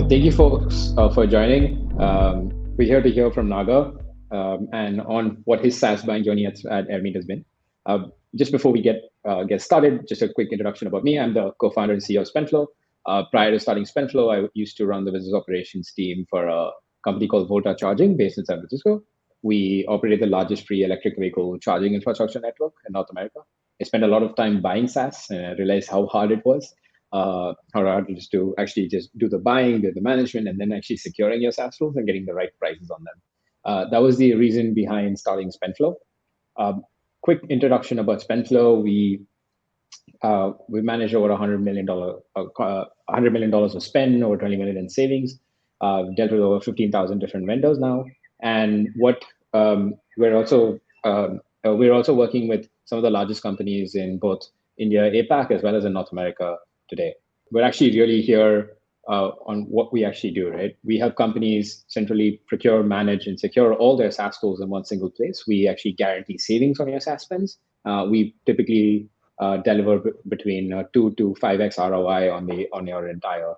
Thank you folks for joining. We're here to hear from Naga and on what his SaaS buying journey at Airmeet has been. Just before we get started, just a quick introduction about me. I'm the co-founder and CEO of SpendFlow. Prior to starting SpendFlow, I used to run the business operations team for a company called Volta Charging based in San Francisco. We operate the largest free electric vehicle charging infrastructure network in North America. I spent a lot of time buying SaaS and I realized how hard it was. How hard it is to actually just do the buying, do the management, and then actually securing your SaaS tools and getting the right prices on them. That was the reason behind starting SpendFlow. Quick introduction about SpendFlow. We manage over $100 million of spend, over 20 million in savings. Dealt with over 15,000 different vendors now, and what we're also working with some of the largest companies in both India, APAC, as well as in North America today. We're actually really here on what we actually do, right? We help companies centrally procure, manage, and secure all their SaaS tools in one single place. We actually guarantee savings on your SaaS spends. We typically deliver between 2 to 5x ROI on our entire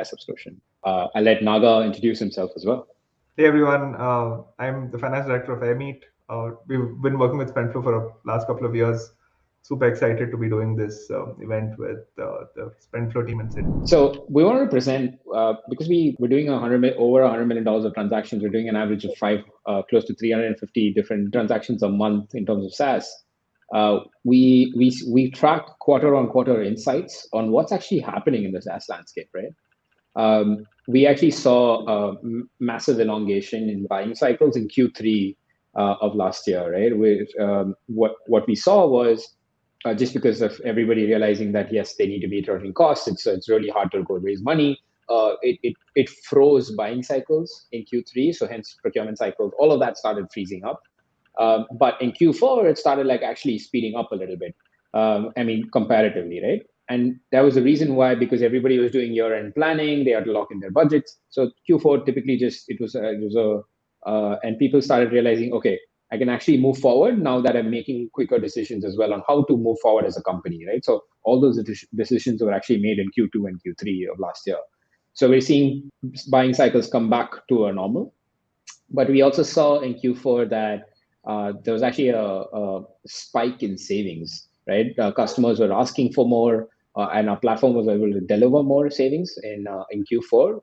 subscription. I'll let Naga introduce himself as well. Hey everyone, I'm the finance director of Airmeet. We've been working with SpendFlow for the last couple of years. Super excited to be doing this event with the SpendFlow team and Sid. So we want to present, because we're doing over $100 million of transactions. We're doing an average of close to 350 different transactions a month in terms of SaaS. We track quarter-on-quarter insights on what's actually happening in the SaaS landscape, right? We actually saw a massive elongation in buying cycles in Q3 of last year, right? What we saw was just because of everybody realizing that, yes, they need to be charging costs, it's really hard to go raise money. It froze buying cycles in Q3, so hence procurement cycles, all of that started freezing up. But in Q4, it started actually speeding up a little bit. Comparatively, right? And that was the reason why, because everybody was doing year-end planning, they had to lock in their budgets. So Q4 typically and people started realizing, okay, I can actually move forward now that I'm making quicker decisions as well on how to move forward as a company, right? So all those decisions were actually made in Q2 and Q3 of last year. So we're seeing buying cycles come back to a normal. But we also saw in Q4 that there was actually a spike in savings, right? Customers were asking for more, and our platform was able to deliver more savings in Q4.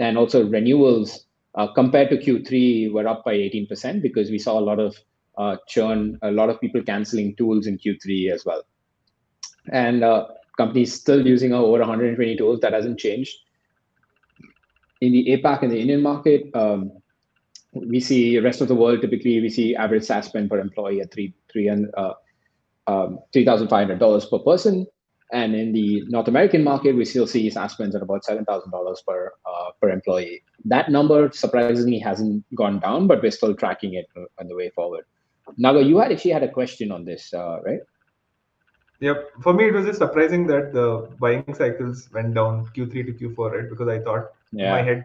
And also renewals compared to Q3 were up by 18% because we saw a lot of churn, a lot of people canceling tools in Q3 as well. And companies still using over 120 tools. That hasn't changed. In the APAC and the Indian market, we see rest of the world, typically we see average SaaS spend per employee at $3,500 per person. And in the North American market, we still see SaaS spends at about $7,000 per employee. That number surprisingly hasn't gone down, but we're still tracking it on the way forward. Naga, you actually had a question on this, right? Yep. For me, it was just surprising that the buying cycles went down Q3 to Q4, right? Because I thought in my head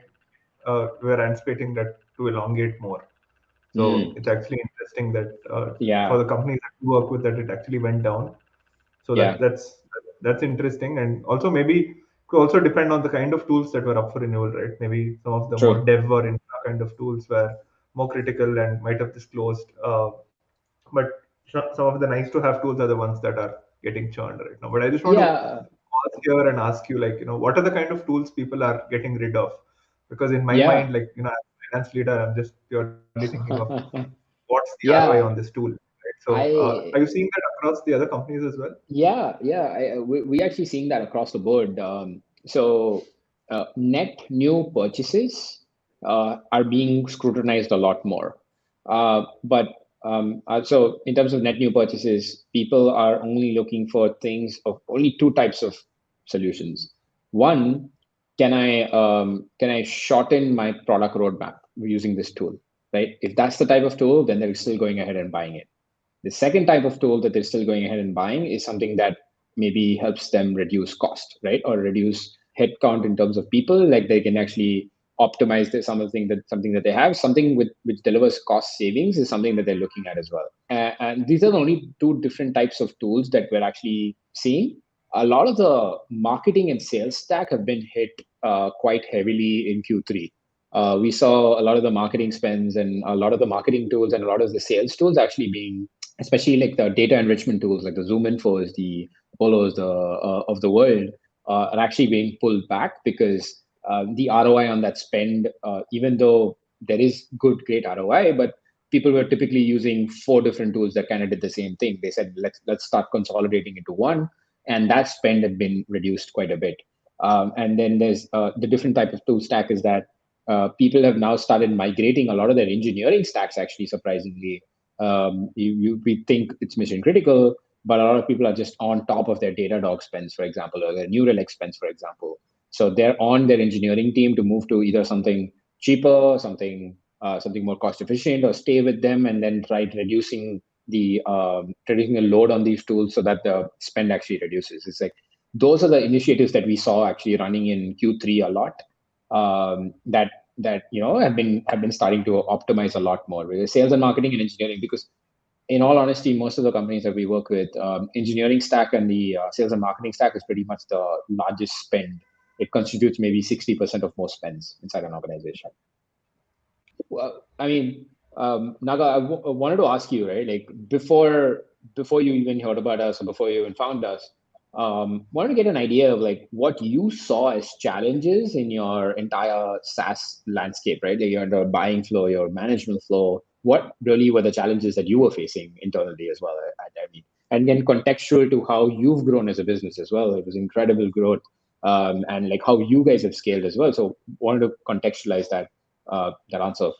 we were anticipating that to elongate more. So it's actually interesting that for the companies that we work with, that it actually went down. So that's interesting, and also maybe could also depend on the kind of tools that were up for renewal, right? Maybe some of the more dev or infra kind of tools were more critical and might have just closed. But some of the nice to have tools are the ones that are getting churned right now. But I just want to pause here and ask you, what are the kind of tools people are getting rid of? Because in my mind, as a finance leader, I'm just purely thinking of what's the ROI on this tool. So are you seeing that across the other companies as well? We're actually seeing that across the board. So net new purchases are being scrutinized a lot more. But so in terms of net new purchases, people are only looking for things of only two types of solutions. One, can I shorten my product roadmap using this tool, right? If that's the type of tool, then they're still going ahead and buying it. The second type of tool that they're still going ahead and buying is something that maybe helps them reduce cost, right? Or reduce headcount in terms of people, like they can actually optimize something that they have, something which delivers cost savings is something that they're looking at as well. And these are the only two different types of tools that we're actually seeing. a lot of the marketing and sales stack have been hit quite heavily in Q3. We saw a lot of the marketing spends and a lot of the marketing tools and a lot of the sales tools actually being, especially like the data enrichment tools, like the Zoom Infos, the Apollos of the world, are actually being pulled back because the ROI on that spend, even though there is great ROI, but people were typically using 4 different tools that kind of did the same thing. They said, let's start consolidating into one, and that spend had been reduced quite a bit. And then there's the different type of tool stack is that people have now started migrating a lot of their engineering stacks. Actually, surprisingly, we think it's mission critical, but a lot of people are just on top of their Datadog spends, for example, or their New Relic spends, for example. So they're on their engineering team to move to either something cheaper, something more cost efficient, or stay with them and then try reducing the load on these tools so that the spend actually reduces. It's like those are the initiatives that we saw actually running in Q3 a lot. That have been starting to optimize a lot more with sales and marketing and engineering, because in all honesty, most of the companies that we work with, engineering stack and the sales and marketing stack is pretty much the largest spend. It constitutes maybe 60% of most spends inside an organization. Well, I mean, Naga, I wanted to ask you, right? Like before you even heard about us or before you even found us, wanted to get an idea of like what you saw as challenges in your entire SaaS landscape, right? Like your buying flow, your management flow. What really were the challenges that you were facing internally as well at Airmeet? And then contextual to how you've grown as a business as well. It was incredible growth, and like how you guys have scaled as well. So wanted to contextualize that answer.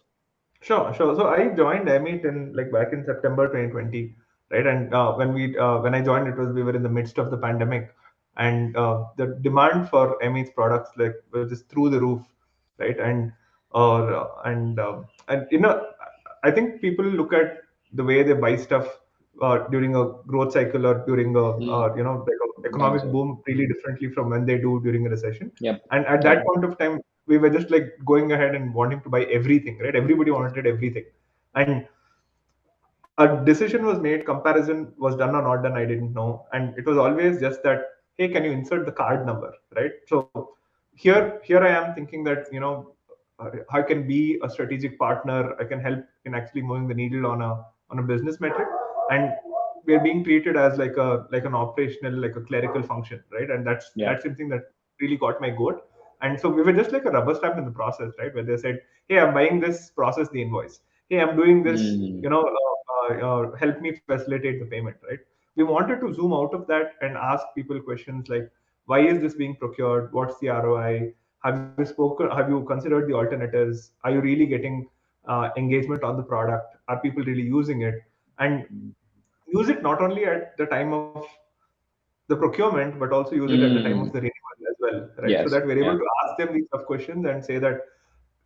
Sure. So I joined Airmeet in like back in September 2020, right? And when I joined, we were in the midst of the pandemic, and the demand for Airmeet's products like was just through the roof, right? And I think people look at the way they buy stuff during a growth cycle or during a like a economic boom really differently from when they do during a recession. Yep. And at that point of time, we were just like going ahead and wanting to buy everything, right? Everybody wanted everything, and a decision was made. Comparison was done or not done, I didn't know, and it was always just that, hey, can you insert the card number, right? So here I am thinking that I can be a strategic partner. I can help in actually moving the needle on a business metric, and we're being treated as like an operational, like a clerical function, right? And that's something that really got my goat. And so we were just like a rubber stamp in the process, right? Where they said, hey, I'm buying this, process the invoice. Hey, I'm doing this, help me facilitate the payment, right? We wanted to zoom out of that and ask people questions like, why is this being procured? What's the ROI? Have you considered the alternatives? Are you really getting engagement on the product? Are people really using it? And use it not only at the time of the procurement, but also use it at the time of the renewal as well, right? So Yes. that we're able to ask them these tough questions and say that,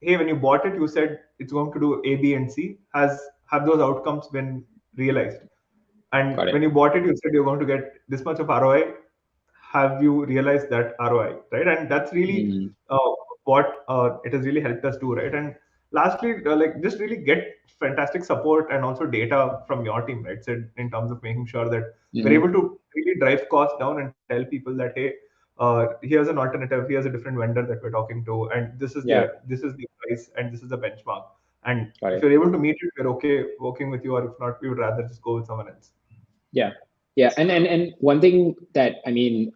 hey, when you bought it, you said it's going to do A, B, and C. Have those outcomes been realized? And when you bought it, you said you're going to get this much of ROI. Have you realized that ROI, right? And that's really what it has really helped us do, right? And lastly, like just really get fantastic support and also data from your team, right? So in terms of making sure that we're able to really drive costs down and tell people that, hey, here's an alternative, here's a different vendor that we're talking to, and this is the price and this is the benchmark. And if you're able to meet it, we're okay working with you, or if not, we would rather just go with someone else. Yeah, and one thing that I mean,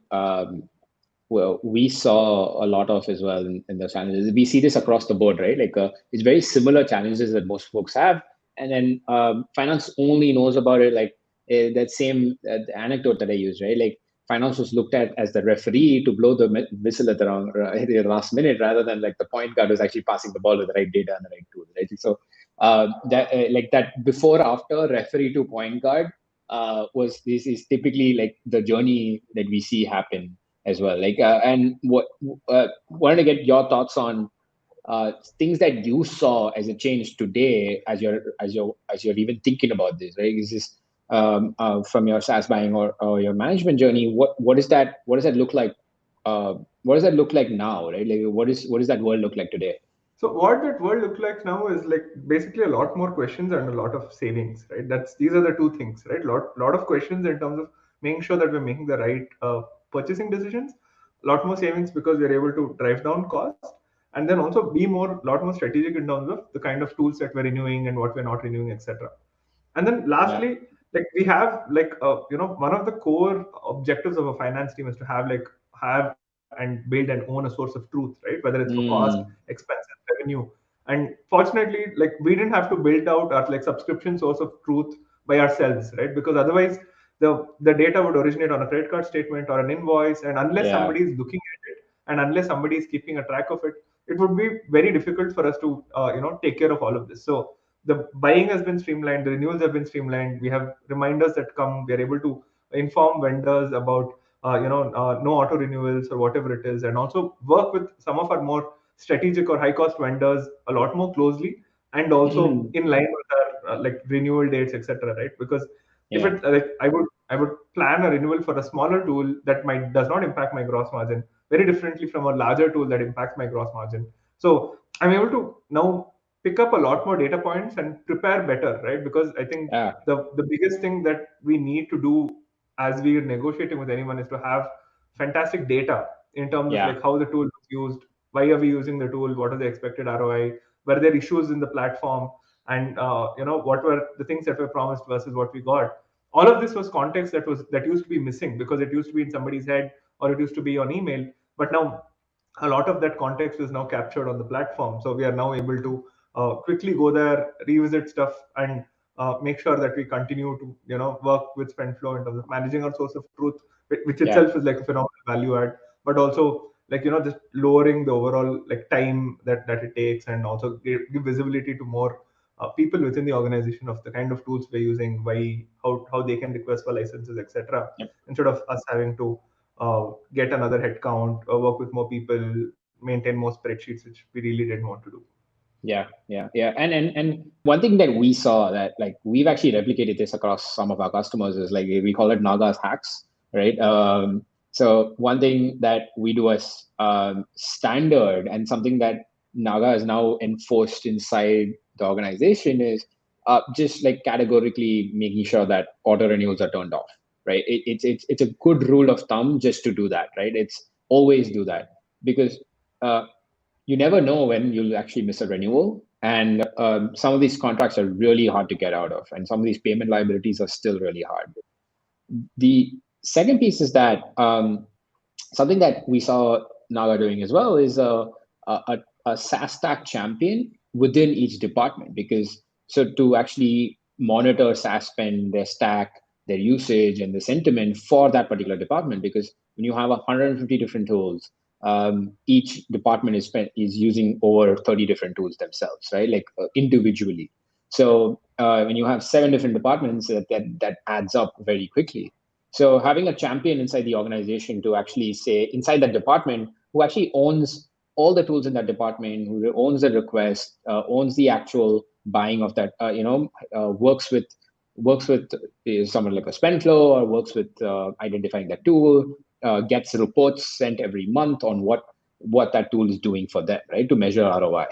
well, we saw a lot of as well in the challenges. We see this across the board, right? Like it's very similar challenges that most folks have, and then finance only knows about it. Like that same the anecdote that I used, right? Like finance was looked at as the referee to blow the whistle at the last minute, rather than like the point guard was actually passing the ball with the right data and the right tools, right? So like that before after referee to point guard was this is typically like the journey that we see happen as well. Like, and what wanted to get your thoughts on things that you saw as a change today, as you're even thinking about this, right? Is this from your SaaS buying or your management journey? What does that look like? What does that look like now, right? Like, what does that world look like today? So what that world looks like now is like basically a lot more questions and a lot of savings, right? These are the two things, right? Lot of questions in terms of making sure that we're making the right purchasing decisions, a lot more savings because we're able to drive down costs, and then also be lot more strategic in terms of the kind of tools that we're renewing and what we're not renewing, etc. And then lastly, like we have like one of the core objectives of a finance team is to have and build and own a source of truth, right? Whether it's for cost, expenses, revenue. And fortunately, like we didn't have to build out our like subscription source of truth by ourselves, right? Because otherwise the data would originate on a credit card statement or an invoice, and unless somebody is looking at it and unless somebody is keeping a track of it, it would be very difficult for us to take care of all of this. So the buying has been streamlined, the renewals have been streamlined. We have reminders that come. We are able to inform vendors about no auto renewals or whatever it is, and also work with some of our more strategic or high cost vendors a lot more closely, and also in line with our like renewal dates, etc. Right? Because if it like I would plan a renewal for a smaller tool that might does not impact my gross margin very differently from a larger tool that impacts my gross margin. So I'm able to now pick up a lot more data points and prepare better, right? Because I think the biggest thing that we need to do as we are negotiating with anyone is to have fantastic data in terms of like how the tool was used, why are we using the tool, what are the expected ROI, were there issues in the platform, and what were the things that were promised versus what we got. All of this was context that used to be missing because it used to be in somebody's head or it used to be on email, but now a lot of that context is now captured on the platform. So we are now able to quickly go there, revisit stuff, and make sure that we continue to work with SpendFlow in terms of managing our source of truth, which itself is like a phenomenal value add, but also like just lowering the overall like time that it takes, and also give visibility to more people within the organization of the kind of tools we're using, how they can request for licenses, etc. Instead of us having to get another headcount or work with more people, maintain more spreadsheets, which we really didn't want to do. Yeah. And one thing that we saw that like we've actually replicated this across some of our customers is like we call it Nagas hacks, right? So one thing that we do as standard and something that Naga is now enforced inside the organization is just like categorically making sure that auto renewals are turned off, right? It's a good rule of thumb just to do that, right? It's always do that because you never know when you'll actually miss a renewal. And some of these contracts are really hard to get out of. And some of these payment liabilities are still really hard. The second piece is that something that we saw Naga doing as well is a SaaS stack champion within each department. Because so to actually monitor SaaS spend, their stack, their usage, and the sentiment for that particular department, because when you have 150 different tools, each department is using over 30 different tools themselves, right? Like individually. So when you have 7 different departments, that adds up very quickly. So having a champion inside the organization to actually say inside that department who actually owns all the tools in that department, who owns the request, owns the actual buying of that, works with someone like a SpendFlow, or works with identifying that tool, gets reports sent every month on what that tool is doing for them, right, to measure ROI.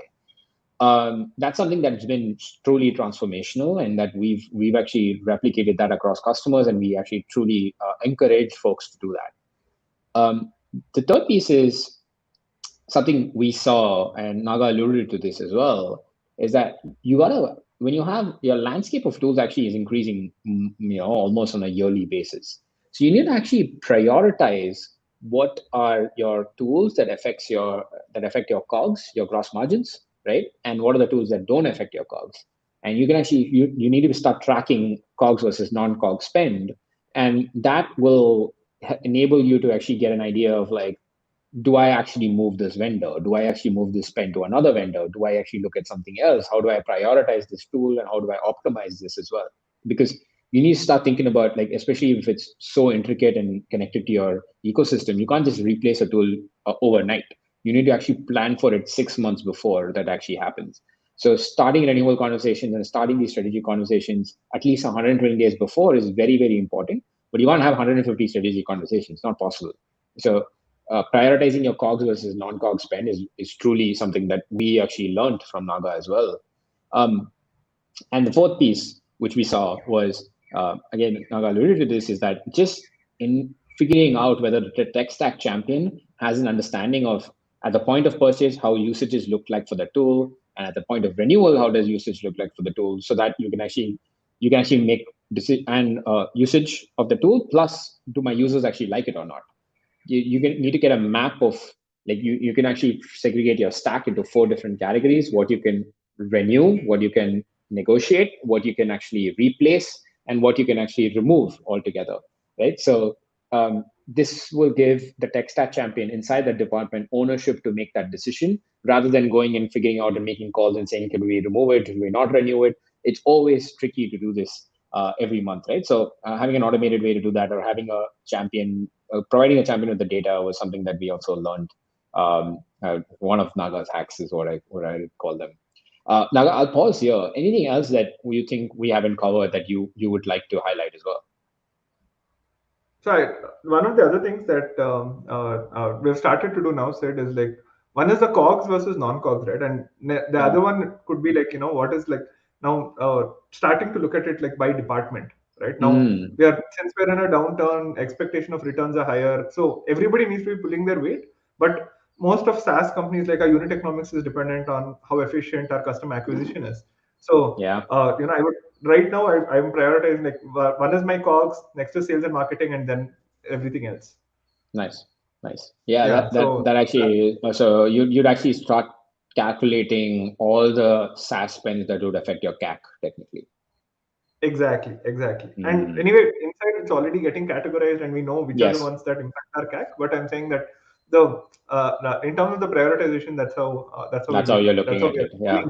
That's something that's been truly transformational, and that we've actually replicated that across customers, and we actually truly encourage folks to do that. The third piece is something we saw, and Naga alluded to this as well, is that when you have your landscape of tools actually is increasing, almost on a yearly basis. So you need to actually prioritize what are your tools that affect your COGS, your gross margins, right? And what are the tools that don't affect your COGS? And you can actually you need to start tracking COGS versus non-COGS spend, and that will enable you to actually get an idea of like, do I actually move this vendor? Do I actually move this spend to another vendor? Do I actually look at something else? How do I prioritize this tool, and how do I optimize this as well? Because you need to start thinking about, like, especially if it's so intricate and connected to your ecosystem, you can't just replace a tool overnight. You need to actually plan for it 6 months before that actually happens. So starting renewal conversations and starting these strategic conversations at least 120 days before is very, very important. But you can't have 150 strategic conversations. It's not possible. So prioritizing your COGS versus non-COGS spend is truly something that we actually learned from Naga as well. And the fourth piece, which we saw, was, again, Naga alluded to this, is that just in figuring out whether the tech stack champion has an understanding of, at the point of purchase, how usages look like for the tool, and at the point of renewal, how does usage look like for the tool, so that you can actually make usage of the tool, plus do my users actually like it or not. You need to get a map of, like, you can actually segregate your stack into 4 different categories: what you can renew, what you can negotiate, what you can actually replace, and what you can actually remove altogether, right? So this will give the tech stack champion inside the department ownership to make that decision, rather than going and figuring out and making calls and saying, can we remove it, can we not renew it? It's always tricky to do this every month, right? So having an automated way to do that, or having a champion, providing a champion with the data, was something that we also learned. One of Naga's hacks is what I call them. Naga, I'll pause here. Anything else that you think we haven't covered that you would like to highlight as well? So one of the other things that we've started to do now, Sid, is like, one is the cogs versus non-cogs, right? And the other one could be like, what is like now starting to look at it like by department, right? Now since we're in a downturn, expectation of returns are higher, so everybody needs to be pulling their weight. But most of SaaS companies, like, our unit economics is dependent on how efficient our customer acquisition is. So I would right now I'm prioritizing, like, one is my cogs, next is sales and marketing, and then everything else. Nice. Yeah, that actually, so you'd actually start calculating all the SaaS spends that would affect your CAC technically. Exactly. And anyway, inside it's already getting categorized, and we know which are the ones that impact our CAC. But I'm saying that in terms of the prioritization, that's how you're looking at it. Yeah.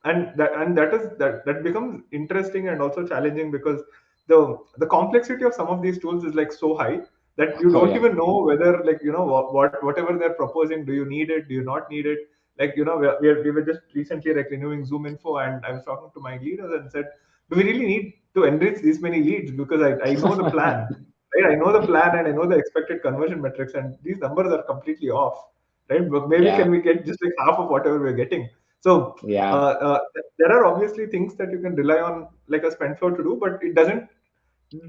And that becomes interesting and also challenging, because the complexity of some of these tools is like so high that you don't even know whether, like, whatever they're proposing, do you need it, do you not need it? Like, we were just recently, like, renewing Zoom Info, and I was talking to my leaders and said, do we really need to enrich these many leads? Because I know the plan, right? I know the plan, and I know the expected conversion metrics, and these numbers are completely off, right? But maybe can we get just like half of whatever we're getting? So there are obviously things that you can rely on, like a spend flow, to do, but it doesn't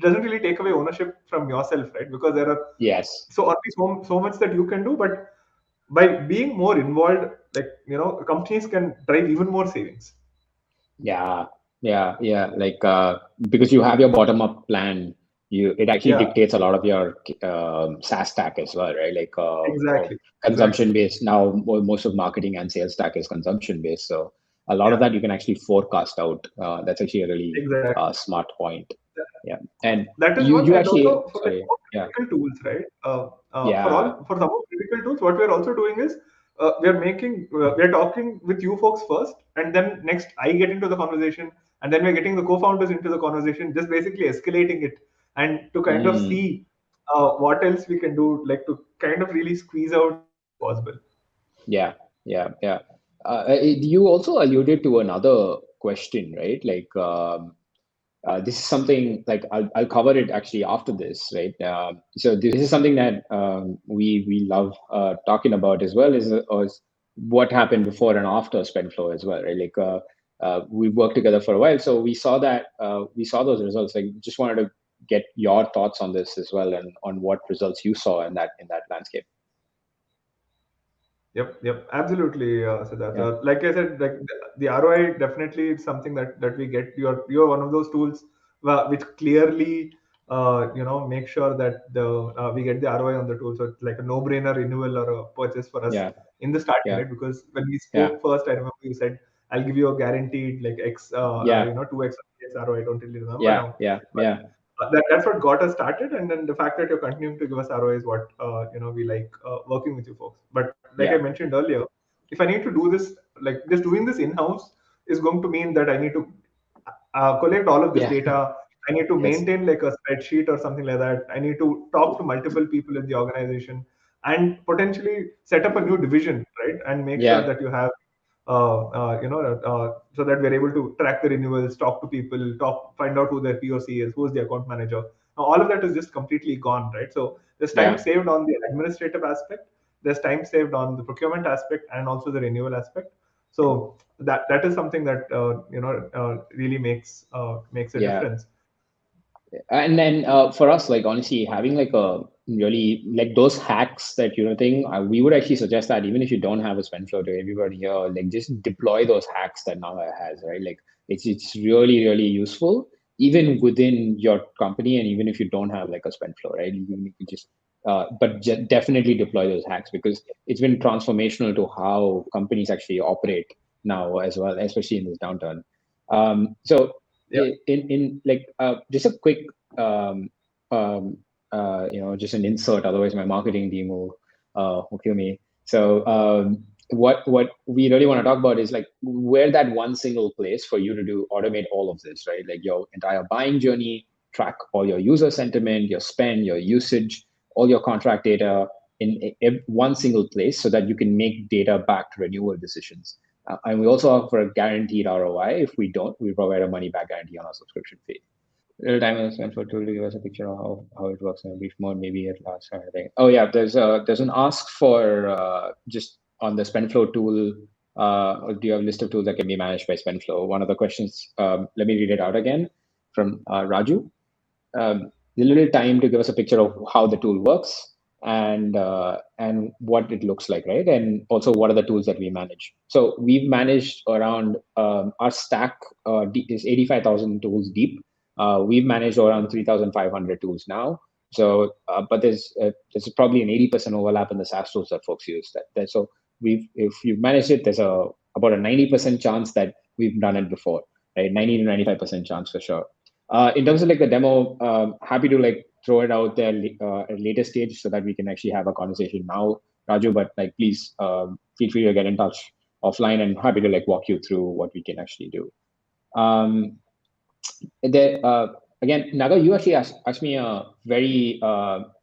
really take away ownership from yourself, right? Because there are only so much that you can do, but by being more involved, like, companies can drive even more savings. Yeah. Like, because you have your bottom up plan, it actually dictates a lot of your SaaS stack as well, right? Like consumption based. Now most of marketing and sales stack is consumption based, so a lot of that you can actually forecast out. That's actually a really smart point. Yeah, and that is you actually also for critical tools, right? For some of critical tools, what we're also doing is we're talking with you folks first, and then next I get into the conversation, and then we're getting the co-founders into the conversation, just basically escalating it, and to kind of see what else we can do, like, to kind of really squeeze out possible. Yeah. You also alluded to another question, right? Like, this is something, like, I'll cover it actually after this, right? So this is something that we love talking about as well, is what happened before and after spend flow as well, right? Like, we worked together for a while, so we saw those results. Like, just wanted to get your thoughts on this as well, and on what results you saw in that landscape. Yep, absolutely, Siddharth. Like I said, like, the ROI definitely is something that we get. You're one of those tools which clearly make sure that we get the ROI on the tool. So it's like a no-brainer renewal or a purchase for us in the starting, right? Because when we spoke first, I remember you said, "I'll give you a guaranteed like X, 2x ROI." I don't really remember now. That's what got us started, and then the fact that you're continuing to give us ROI is what we like working with you folks. But like I mentioned earlier, if I need to do this, like, just doing this in-house is going to mean that I need to collect all of this data. I need to maintain like a spreadsheet or something like that. I need to talk to multiple people in the organization, and potentially set up a new division, right? And make sure that you have so that we're able to track the renewals, talk to people, find out who their POC is, who's the account manager. Now, all of that is just completely gone, right? So there's time saved on the administrative aspect, there's time saved on the procurement aspect, and also the renewal aspect. So that is something that really makes a difference. And then for us, like honestly, having like a really like those hacks that thing, we would actually suggest that even if you don't have a spend flow to everybody here, like just deploy those hacks that Naga has, right? Like it's really useful even within your company, and even if you don't have like a spend flow, right? You can just definitely deploy those hacks because it's been transformational to how companies actually operate now as well, especially in this downturn. So in like just a quick um, um, just an insert, otherwise my marketing team will kill me. So what we really want to talk about is like where that one single place for you to do automate all of this, right? Like your entire buying journey, track all your user sentiment, your spend, your usage, all your contract data in one single place, so that you can make data backed renewal decisions. And we also offer a guaranteed ROI. If we don't, we provide a money back guarantee on our subscription fee. Little time is spent for tool to give us a picture of how it works in a brief mode, maybe at last kind of thing. Oh yeah, there's an ask for just on the SpendFlow tool. Or do you have a list of tools that can be managed by SpendFlow? One of the questions. Let me read it out again from Raju. A little time to give us a picture of how the tool works and what it looks like, right? And also what are the tools that we manage. So we've managed around our stack is 85,000 tools deep. We've managed around 3,500 tools now. So, but there's probably an 80% overlap in the SaaS tools that folks use. So if you've managed it, there's about a 90% chance that we've done it before, right? 90 to 95% chance for sure. In terms of like the demo, happy to like throw it out there at a later stage so that we can actually have a conversation now, Raju. But like, please feel free to get in touch offline, and happy to like walk you through what we can actually do. Again, Naga, you actually asked me a very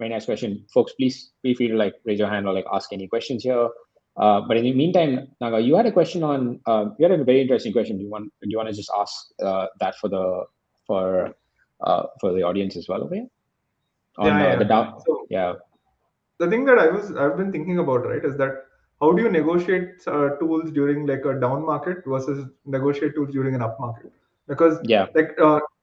nice question. Folks, please feel free to like raise your hand or like ask any questions here. But in the meantime, Naga, you had a question on you had a very interesting question. Do you want to just ask that for for the audience as well over here on the down? So Yeah. the thing that I've been thinking about, right, is that how do you negotiate tools during like a down market versus negotiate tools during an up market? Because Yeah. like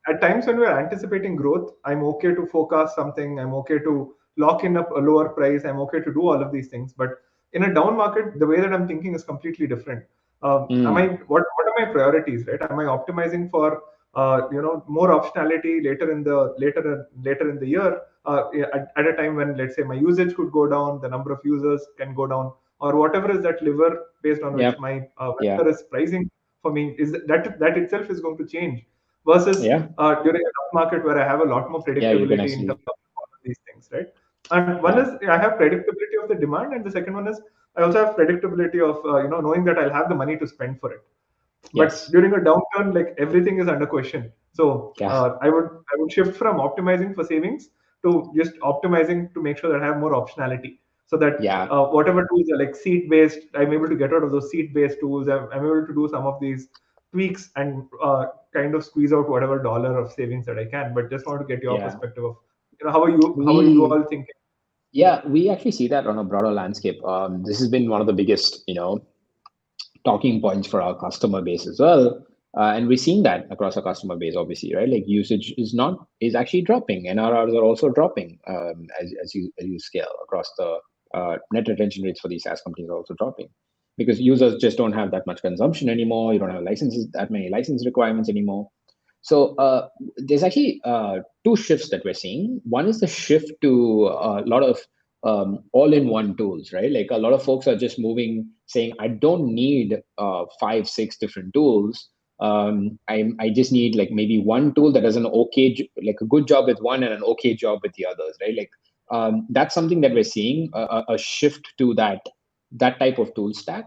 at times when we're anticipating growth, I'm okay to forecast something, I'm okay to lock in up a lower price, I'm okay to do all of these things. But in a down market, the way that I'm thinking is completely different. Am I what are my priorities, right? Am I optimizing for more optionality later in the year, at a time when, let's say, my usage could go down, the number of users can go down, or whatever is that lever based on which my vendor is pricing for me, is that itself is going to change versus during an up market where I have a lot more You can predictability in actually terms of all of these things, right? And one is I have predictability of the demand, and the second one is I also have predictability of knowing that I'll have the money to spend for it. But during a downturn, like everything is under question. So I would shift from optimizing for savings to just optimizing to make sure that I have more optionality. So that whatever tools are like seat based, I'm able to get out of those seat based tools. I'm able to do some of these tweaks and kind of squeeze out whatever dollar of savings that I can. But just want to get your perspective of how are you all thinking? Yeah, we actually see that on a broader landscape. This has been one of the biggest, talking points for our customer base as well. And we're seeing that across our customer base, obviously, right? Like usage is actually dropping. NRRs are also dropping as you scale across the net retention rates for these SaaS companies are also dropping because users just don't have that much consumption anymore. You don't have that many license requirements anymore. So there's actually two shifts that we're seeing. One is the shift to a lot of all-in-one tools, right? Like a lot of folks are just moving, saying, I don't need 5, 6 different tools. I just need like maybe one tool that does like a good job with one and an okay job with the others, right? Like that's something that we're seeing a shift to that type of tool stack.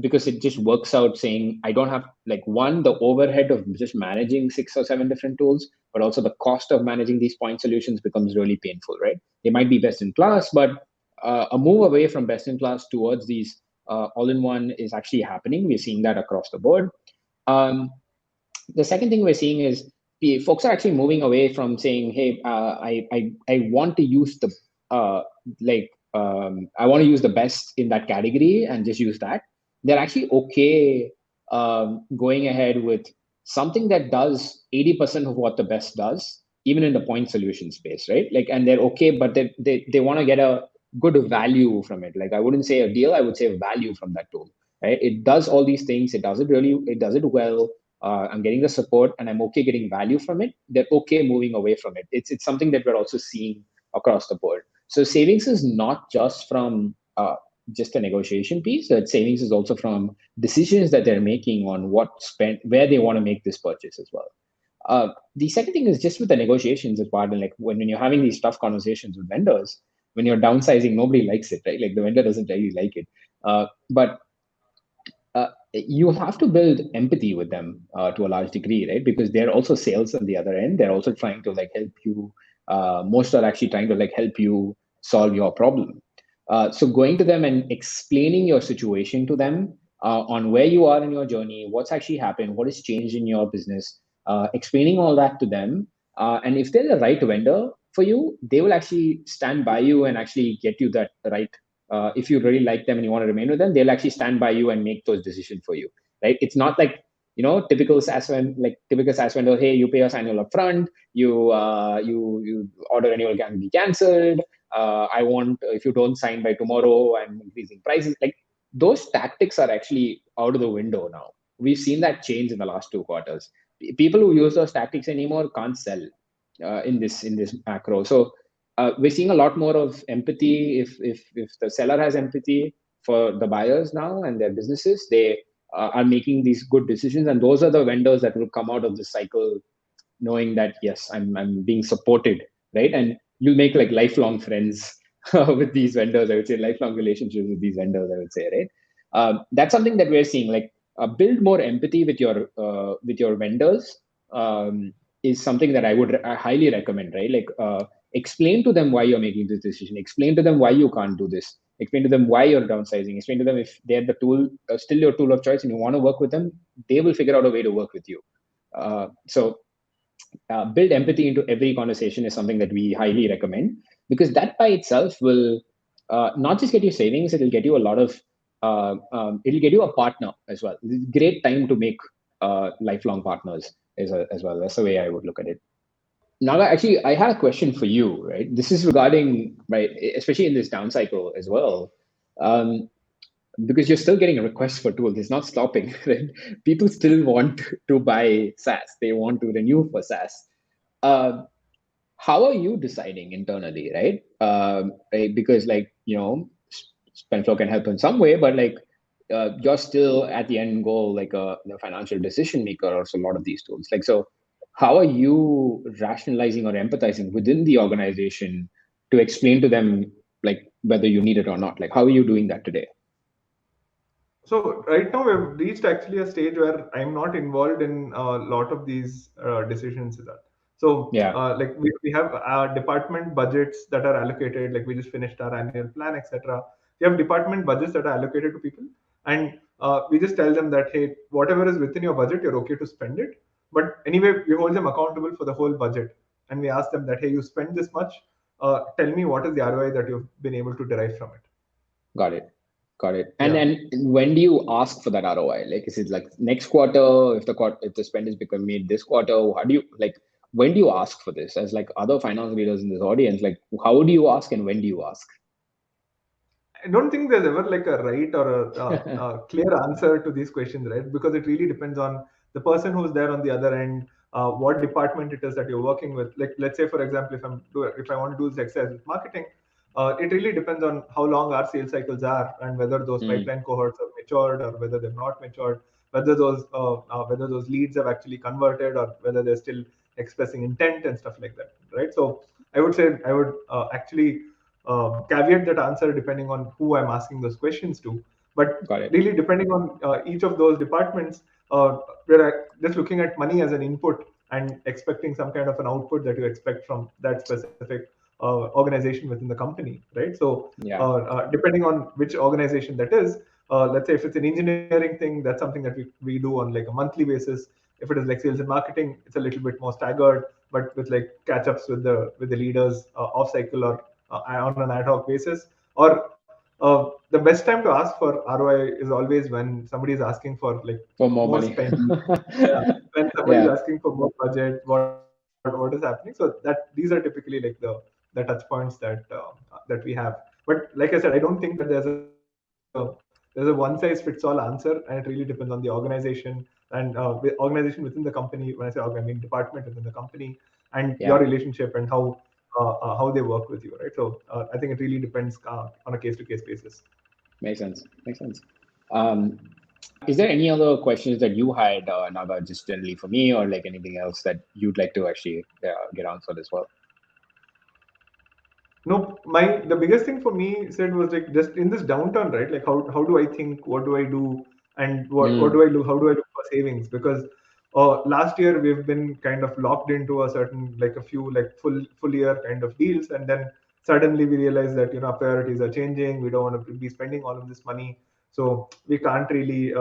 Because it just works out saying I don't have like the overhead of just managing 6 or 7 different tools, but also the cost of managing these point solutions becomes really painful, right? They might be best in class, but a move away from best in class towards these all-in-one is actually happening. We're seeing that across the board. The second thing we're seeing is folks are actually moving away from saying, hey, I want to use I want to use the best in that category and just use that. They're actually okay going ahead with something that does 80% of what the best does, even in the point solution space, right? Like, and they're okay, but they want to get a good value from it. Like, I wouldn't say a deal, I would say a value from that tool, right? It does all these things. It does it well. I'm getting the support and I'm okay getting value from it. They're okay moving away from it. It's something that we're also seeing across the board. So savings is not just from just a negotiation piece. That savings is also from decisions that they're making on where they want to make this purchase as well. The second thing is just with the negotiations as part, and like when you're having these tough conversations with vendors, when you're downsizing, nobody likes it, right? Like the vendor doesn't really like it. But you have to build empathy with them to a large degree, right? Because they're also sales on the other end. They're also trying to like help you. Most are actually trying to like help you solve your problem. So going to them and explaining your situation to them on where you are in your journey, what's actually happened, what has changed in your business, explaining all that to them. And if they're the right vendor for you, they will actually stand by you and actually get you that right. If you really like them and you want to remain with them, they'll actually stand by you and make those decisions for you, right? It's not like, typical SaaS vendor. Hey, you pay us annual upfront. You order annual can be cancelled. I want, if you don't sign by tomorrow, I'm increasing prices. Like those tactics are actually out of the window now. We've seen that change in the last 2 quarters. People who use those tactics anymore can't sell in this macro. So we're seeing a lot more of empathy. If the seller has empathy for the buyers now and their businesses, they are making these good decisions, and those are the vendors that will come out of this cycle knowing that yes, I'm being supported, right? And you'll make like lifelong friends with these vendors. I would say lifelong relationships with these vendors. I would say, right? That's something that we're seeing. Like build more empathy with your vendors. Is something that I highly recommend, right? Like explain to them why you're making this decision. Explain to them why you can't do this. Explain to them why you're downsizing. Explain to them if they're the tool, still your tool of choice, and you want to work with them, they will figure out a way to work with you. So build empathy into every conversation is something that we highly recommend, because that by itself will not just get you savings, it'll get you a lot of it'll get you a partner as well. Great time to make lifelong partners as well. That's the way I would look at it. Naga, actually, I had a question for you, right? This is regarding, right, especially in this down cycle as well, because you're still getting requests for tools. It's not stopping, right? People still want to buy SaaS. They want to renew for SaaS. How are you deciding internally, right? Right? Because Spenflow can help in some way, but you're still at the end goal, like a financial decision maker, or so a lot of these tools. So how are you rationalizing or empathizing within the organization to explain to them like whether you need it or not? Like how are you doing that today? So right now we've reached actually a stage where I'm not involved in a lot of these decisions. So we have our department budgets that are allocated. Like we just finished our annual plan, etc. We have department budgets that are allocated to people, and we just tell them that hey, whatever is within your budget, you're okay to spend it. But anyway, we hold them accountable for the whole budget, and we ask them that hey, you spend this much. Tell me what is the ROI that you've been able to derive from it. Got it. And then when do you ask for that ROI? Like, is it like next quarter? If the spend is become made this quarter, how do you when do you ask for this? As like other finance leaders in this audience, like how do you ask and when do you ask? I don't think there's ever like a right or a clear answer to these questions, right? Because it really depends on the person who's there on the other end, what department it is that you're working with. Like, let's say, for example, if I want to do sales with marketing, it really depends on how long our sales cycles are and whether those pipeline cohorts have matured or whether they're not matured, whether those leads have actually converted or whether they're still expressing intent and stuff like that, right? So I would say I would actually caveat that answer depending on who I'm asking those questions to. But really, depending on each of those departments, we're just looking at money as an input and expecting some kind of an output that you expect from that specific organization within the company, right? So depending on which organization that is, let's say if it's an engineering thing, that's something that we do on like a monthly basis. If it is like sales and marketing, it's a little bit more staggered, but with like catch-ups with the leaders off cycle or on an ad hoc basis. Or the best time to ask for ROI is always when somebody is asking for more money. spend. When somebody is asking for more budget, what what is happening. So that these are typically like the touch points that we have. But like I said, I don't think that there's a one size fits all answer, and it really depends on the organization and organization within the company. When I say I mean department within the company, and your relationship and how they work with you, right? So I think it really depends on a case to case basis. Makes sense. Makes sense. Is there any other questions that you had, Naga, just generally for me, or like anything else that you'd like to actually get answered as well? No, the biggest thing for me said was like just in this downturn, right? Like how do I think? What do I do? And what do I do? How do I look for savings? Because last year we've been kind of locked into a certain like a few like full year kind of deals, and then suddenly we realize that our priorities are changing. We don't want to be spending all of this money, so we can't really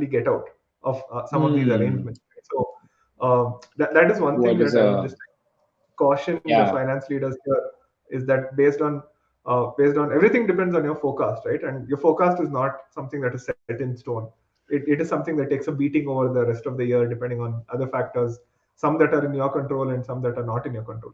get out of some of these arrangements. Right? So that is one thing that I would just caution the finance leaders here is that based on everything depends on your forecast, right? And your forecast is not something that is set in stone. It is something that takes a beating over the rest of the year, depending on other factors, some that are in your control and some that are not in your control.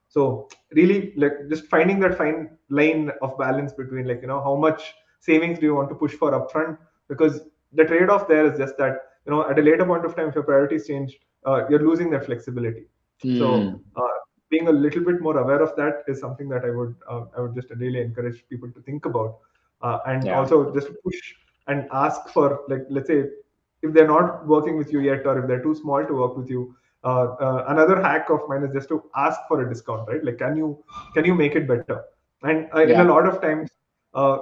So really, like just finding that fine line of balance between how much savings do you want to push for upfront, because the trade-off there is just that at a later point of time, if your priorities change, you're losing that flexibility. So being a little bit more aware of that is something that I would just really encourage people to think about, and also just push and ask for, like, let's say if they're not working with you yet, or if they're too small to work with you, another hack of mine is just to ask for a discount, right? Like, can you make it better? And in a lot of times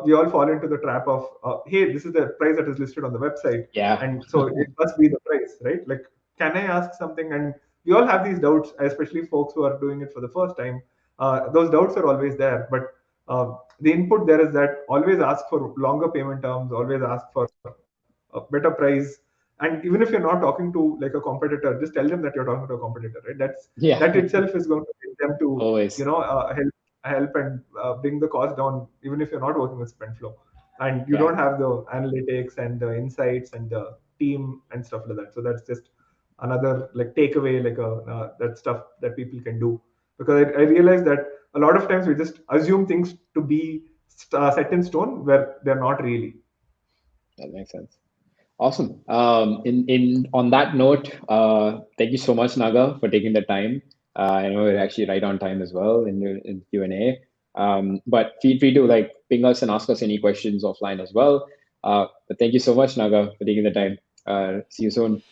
we all fall into the trap of hey, this is the price that is listed on the website, and so it must be the price, right? Like, can I ask something? And we all have these doubts, especially folks who are doing it for the first time. Those doubts are always there, but the input there is that always ask for longer payment terms, always ask for a better price. And even if you're not talking to like a competitor, just tell them that you're talking to a competitor, right? That itself is going to get them to help and bring the cost down, even if you're not working with SpendFlow and you don't have the analytics and the insights and the team and stuff like that. So that's just another like takeaway, like that stuff that people can do, because I realize that a lot of times we just assume things to be set in stone where they're not really. That makes sense. Awesome. In on that note, thank you so much, Naga, for taking the time. I know we're actually right on time as well in Q&A. But feel free to like ping us and ask us any questions offline as well. But thank you so much, Naga, for taking the time. See you soon.